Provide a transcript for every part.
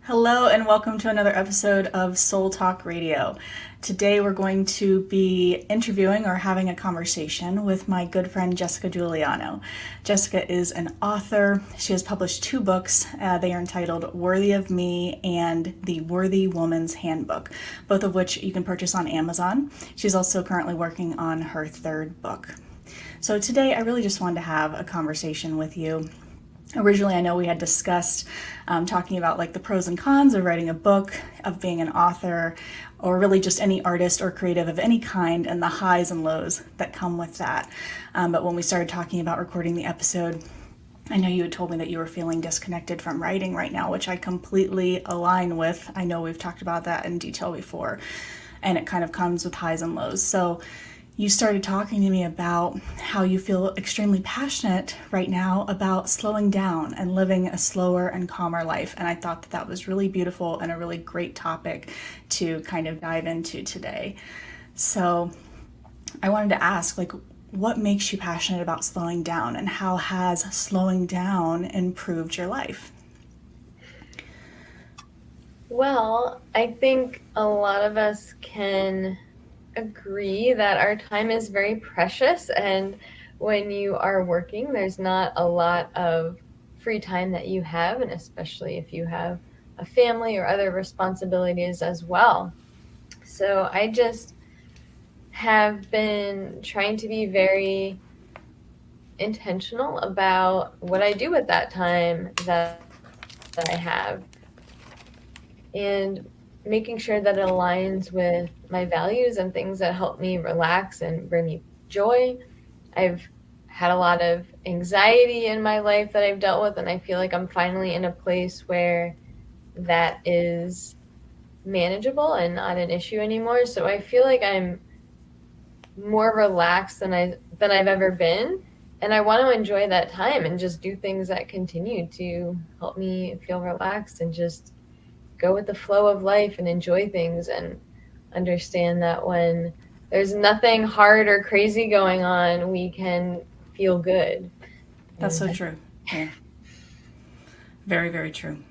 Hello, and welcome to another episode of Soul Talk Radio. Today, we're going to be interviewing or having a conversation with my good friend Jessica Juliano. Jessica is an author. She has published two books. They are entitled Worthy of Me and The Worthy Woman's Handbook, both of which you can purchase on Amazon. She's also currently working on her third book. So, today, I really just wanted to have a conversation with you. Originally, I know we had discussed talking about like the pros and cons of writing a book, of being an author, or really just any artist or creative of any kind, and the highs and lows that come with that. But when we started talking about recording the episode, I know you had told me that you were feeling disconnected from writing right now, which I completely align with. I know we've talked about that in detail before, and it kind of comes with highs and lows. So you started talking to me about how you feel extremely passionate right now about slowing down and living a slower and calmer life. And I thought that that was really beautiful and a really great topic to kind of dive into today. So I wanted to ask, like, what makes you passionate about slowing down, and how has slowing down improved your life? Well, I think a lot of us can agree that our time is very precious, and when you are working, there's not a lot of free time that you have, and especially if you have a family or other responsibilities as well. So I just have been trying to be very intentional about what I do with that time that I have, and making sure that it aligns with my values and things that help me relax and bring me joy. I've had a lot of anxiety in my life that I've dealt with, and I feel like I'm finally in a place where that is manageable and not an issue anymore. So I feel like I'm more relaxed than I've ever been, and I want to enjoy that time and just do things that continue to help me feel relaxed and just go with the flow of life and enjoy things and understand that when there's nothing hard or crazy going on, we can feel good. That's so And true. Yeah, very, very true.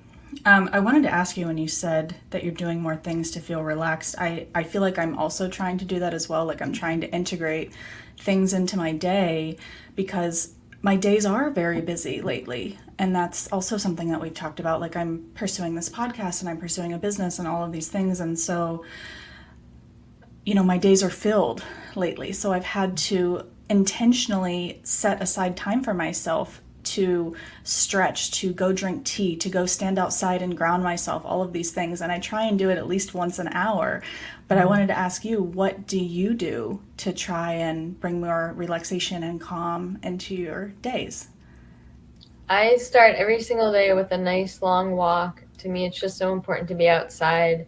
I wanted to ask you, when you said that you're doing more things to feel relaxed, I feel like I'm also trying to do that as well. Like, I'm trying to integrate things into my day because my days are very busy lately. And that's also something that we've talked about. Like, I'm pursuing this podcast and I'm pursuing a business and all of these things. And so, my days are filled lately. So I've had to intentionally set aside time for myself to stretch, to go drink tea, to go stand outside and ground myself, all of these things. And I try and do it at least once an hour. But I wanted to ask you, what do you do to try and bring more relaxation and calm into your days? I start every single day with a nice long walk. To me, it's just so important to be outside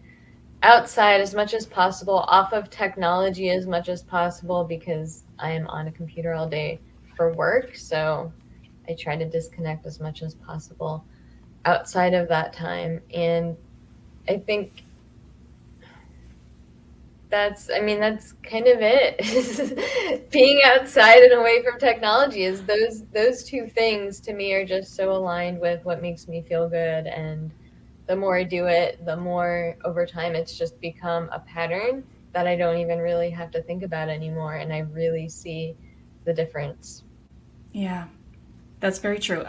as much as possible, off of technology as much as possible, because I am on a computer all day for work. So I try to disconnect as much as possible outside of that time. And I think that's kind of it. Being outside and away from technology is those two things to me are just so aligned with what makes me feel good. And the more I do it, the more over time it's just become a pattern that I don't even really have to think about anymore. And I really see the difference. Yeah, that's very true.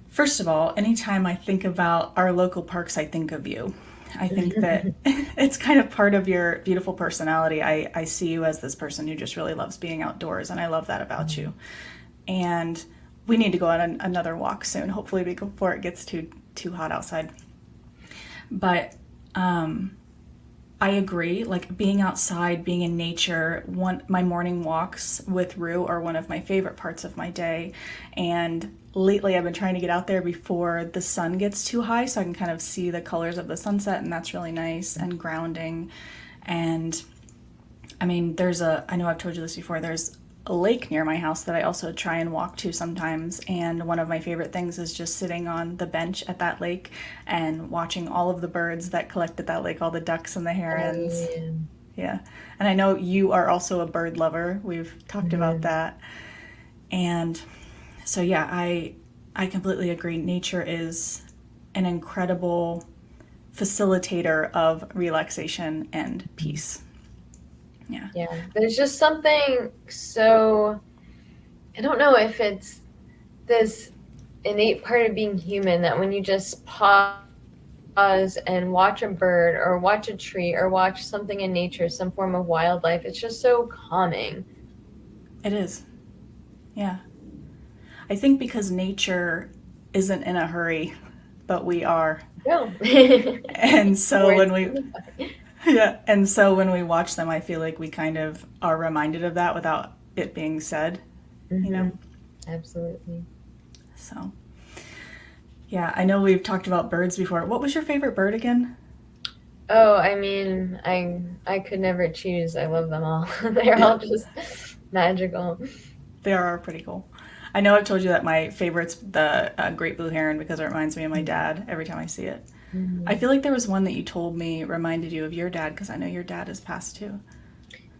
First of all, anytime I think about our local parks, I think of you. I think that it's kind of part of your beautiful personality. I see you as this person who just really loves being outdoors, and I love that about you. And we need to go on another walk soon, hopefully before it gets too hot outside. But I agree. Like, being outside, being in nature, my morning walks with Rue are one of my favorite parts of my day. And lately I've been trying to get out there before the sun gets too high so I can kind of see the colors of the sunset, and that's really nice and grounding. And I mean, I know I've told you this before, there's a lake near my house that I also try and walk to sometimes. And one of my favorite things is just sitting on the bench at that lake and watching all of the birds that collect at that lake, all the ducks and the Oh, herons. yeah. Yeah. And I know you are also a bird lover. We've talked about Mhm. that. And so, yeah, I completely agree. Nature is an incredible facilitator of relaxation and peace. Yeah. Yeah. There's just something so, I don't know if it's this innate part of being human that when you just pause and watch a bird or watch a tree or watch something in nature, some form of wildlife, it's just so calming. It is. Yeah. I think because nature isn't in a hurry, but we are. No. And so Where's when we when we watch them, I feel like we kind of are reminded of that without it being said, you know? Absolutely. So, yeah, I know we've talked about birds before. What was your favorite bird again? Oh, I mean, I could never choose. I love them all. They're Yeah, all just magical. they are pretty cool. I know I've told you that my favorite's the great blue heron because it reminds me of my dad every time I see it. I Mhm. feel like there was one that you told me reminded you of your dad because I know your dad has passed too.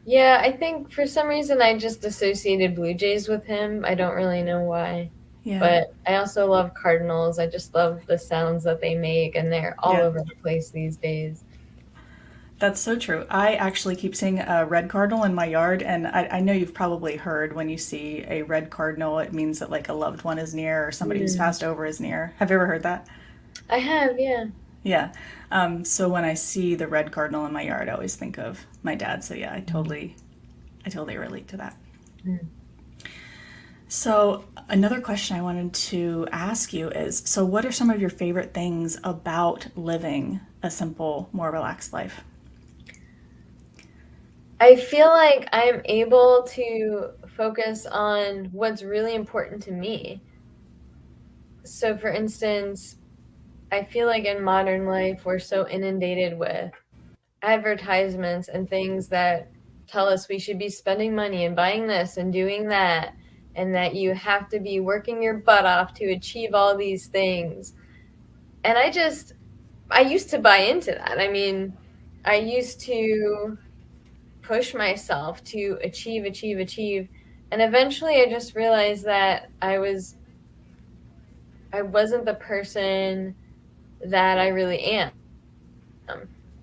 Yeah, I think for some reason I just associated Blue Jays with him. I don't really know why. Yeah, But I also love cardinals. I just love the sounds that they make, and they're all yeah. over the place these days. That's so true. I actually keep seeing a red cardinal in my yard, and I know you've probably heard when you see a red cardinal, it means that like a loved one is near or somebody who's Mm. passed over is near. Have you ever heard that? I have, yeah. Yeah. So when I see the red cardinal in my yard, I always think of my dad. So yeah, I totally relate to that. Mm. So another question I wanted to ask you is, so what are some of your favorite things about living a simple, more relaxed life? I feel like I'm able to focus on what's really important to me. So, for instance, I feel like in modern life, we're so inundated with advertisements and things that tell us we should be spending money and buying this and doing that, and that you have to be working your butt off to achieve all these things. And I used to buy into that. I mean, I used to push myself to achieve, achieve, achieve. And eventually I just realized that I wasn't the person that I really am.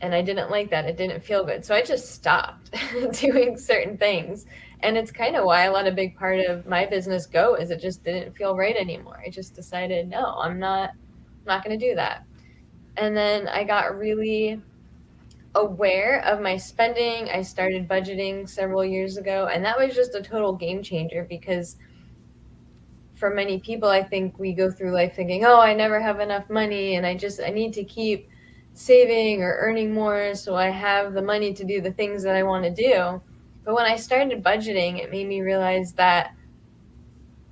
And I didn't like that. It didn't feel good. So I just stopped doing certain things. And it's kind of why I let a big part of my business go is it just didn't feel right anymore. I just decided, no, I'm not going to do that. And then I got really aware of my spending. I started budgeting several years ago, and that was just a total game changer because for many people, I think we go through life thinking, "Oh, I never have enough money and I need to keep saving or earning more so I have the money to do the things that I want to do." But when I started budgeting, it made me realize that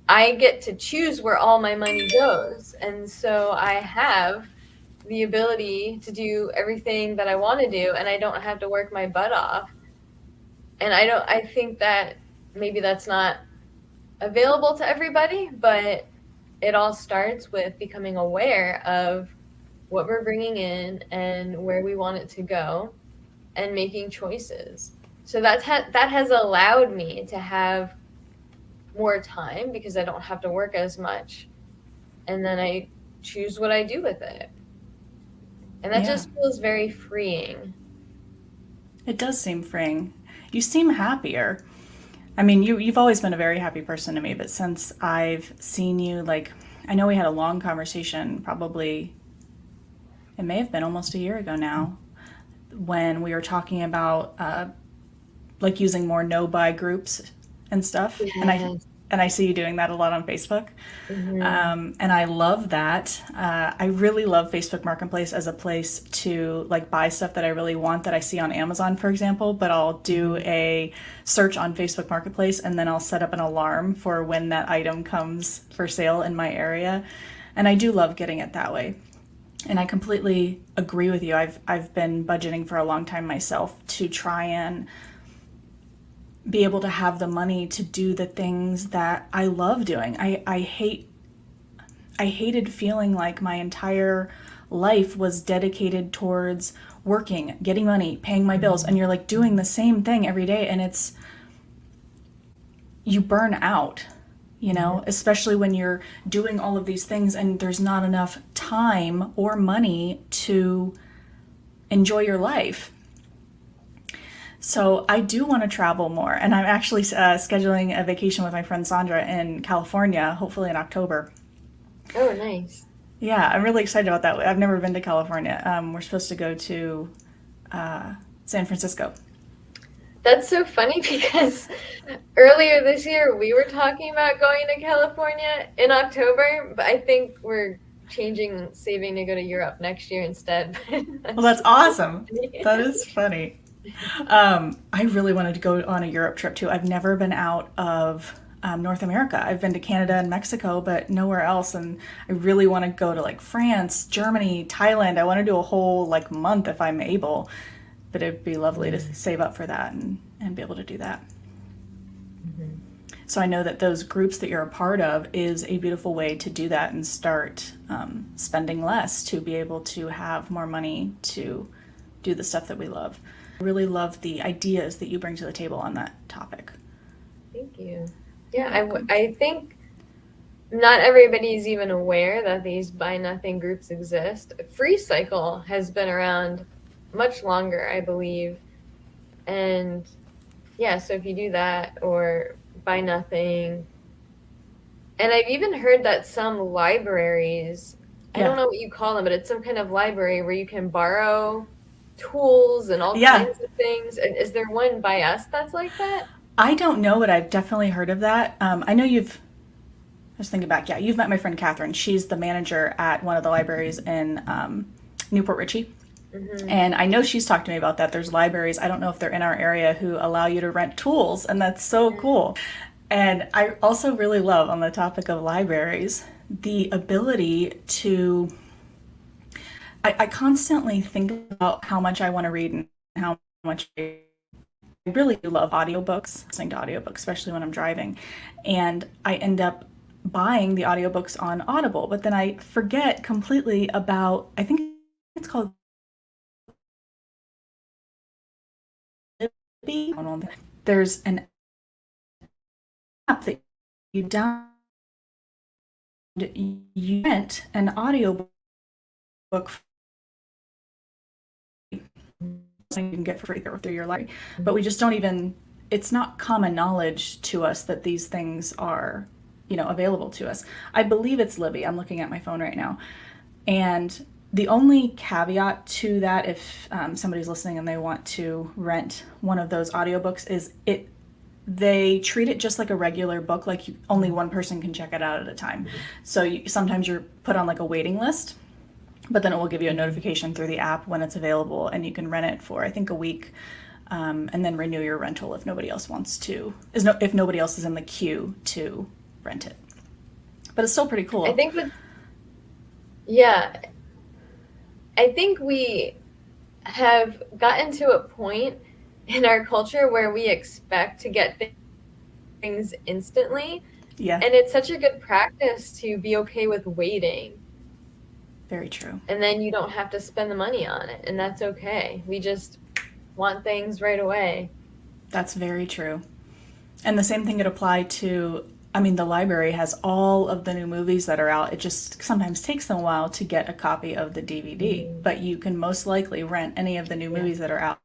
I get to choose where all my money goes. And so I have the ability to do everything that I want to do and I don't have to work my butt off. And I think that maybe that's not available to everybody, but it all starts with becoming aware of what we're bringing in and where we want it to go and making choices. So that has allowed me to have more time because I don't have to work as much, and then I choose what I do with it. And that Yeah, just feels very freeing. it does seem freeing. You seem happier. I mean, you've always been a very happy person to me, but since I've seen you, like, I know we had a long conversation, probably, it may have been almost a year ago now, when we were talking about like using more no buy groups and stuff. Yes. And I see you doing that a lot on Facebook. Hmm. And I love that. I really love Facebook Marketplace as a place to like buy stuff that I really want that I see on Amazon, for example. But I'll do a search on Facebook Marketplace and then I'll set up an alarm for when that item comes for sale in my area. And I do love getting it that way. And I completely agree with you. I've been budgeting for a long time myself to try and be able to have the money to do the things that I love doing. I hated feeling like my entire life was dedicated towards working, getting money, paying my bills, and you're like doing the same thing every day and it's you burn out. you know, especially when you're doing all of these things and there's not enough time or money to enjoy your life. So I do want to travel more, and I'm actually scheduling a vacation with my friend Sandra in California, hopefully in October. Oh, nice. Yeah, I'm really excited about that. I've never been to California. We're supposed to go to San Francisco. That's so funny because earlier this year we were talking about going to California in October, but I think we're changing, saving to go to Europe next year instead. Well, that's awesome. That is funny. I really wanted to go on a Europe trip too. I've never been out of North America. I've been to Canada and Mexico, but nowhere else. And I really want to go to like France, Germany, Thailand. I want to do a whole like month if I'm able. But it'd be lovely to save up for that and be able to do that. So I know that those groups that you're a part of is a beautiful way to do that and start spending less to be able to have more money to do the stuff that we love. I really love the ideas that you bring to the table on that topic. Thank you. Yeah, I think not everybody's even aware that these buy nothing groups exist. Free Cycle has been around much longer, I believe. And yeah, so if you do that or buy nothing, and I've even heard that some libraries, I don't know what you call them, but it's some kind of library where you can borrow tools and all kinds of things. And is there one by us that's like that? I don't know, but I've definitely heard of that. I know I was thinking back, yeah, you've met my friend Catherine. She's the manager at one of the libraries in Newport Richey. And I know she's talked to me about that. There's libraries, I don't know if they're in our area, who allow you to rent tools, and that's so cool. And I also really love, on the topic of libraries, the ability to, I constantly think about how much I want to read and how much I really love audiobooks, listening to audiobooks, especially when I'm driving. And I end up buying the audiobooks on Audible, but then I forget completely about, I think it's called there's an app that you download, you rent an audiobook you can get for free through your library. But we just don't even, it's not common knowledge to us that these things are, you know, available to us. I believe it's Libby. I'm looking at my phone right now. And the only caveat to that, if somebody's listening and they want to rent one of those audiobooks, is they treat it just like a regular book, like only one person can check it out at a time. So sometimes you're put on like a waiting list, but then it will give you a notification through the app when it's available, and you can rent it for, I think, a week, and then renew your rental if nobody else wants to, if nobody else is in the queue to rent it. But it's still pretty cool. I think yeah. I think we have gotten to a point in our culture where we expect to get things instantly. Yeah. And it's such a good practice to be okay with waiting. Very true. And then you don't have to spend the money on it, and that's okay. We just want things right away. That's very true. And the same thing could apply to, I mean, the library has all of the new movies that are out. It just sometimes takes them a while to get a copy of the DVD, but you can most likely rent any of the new movies that are out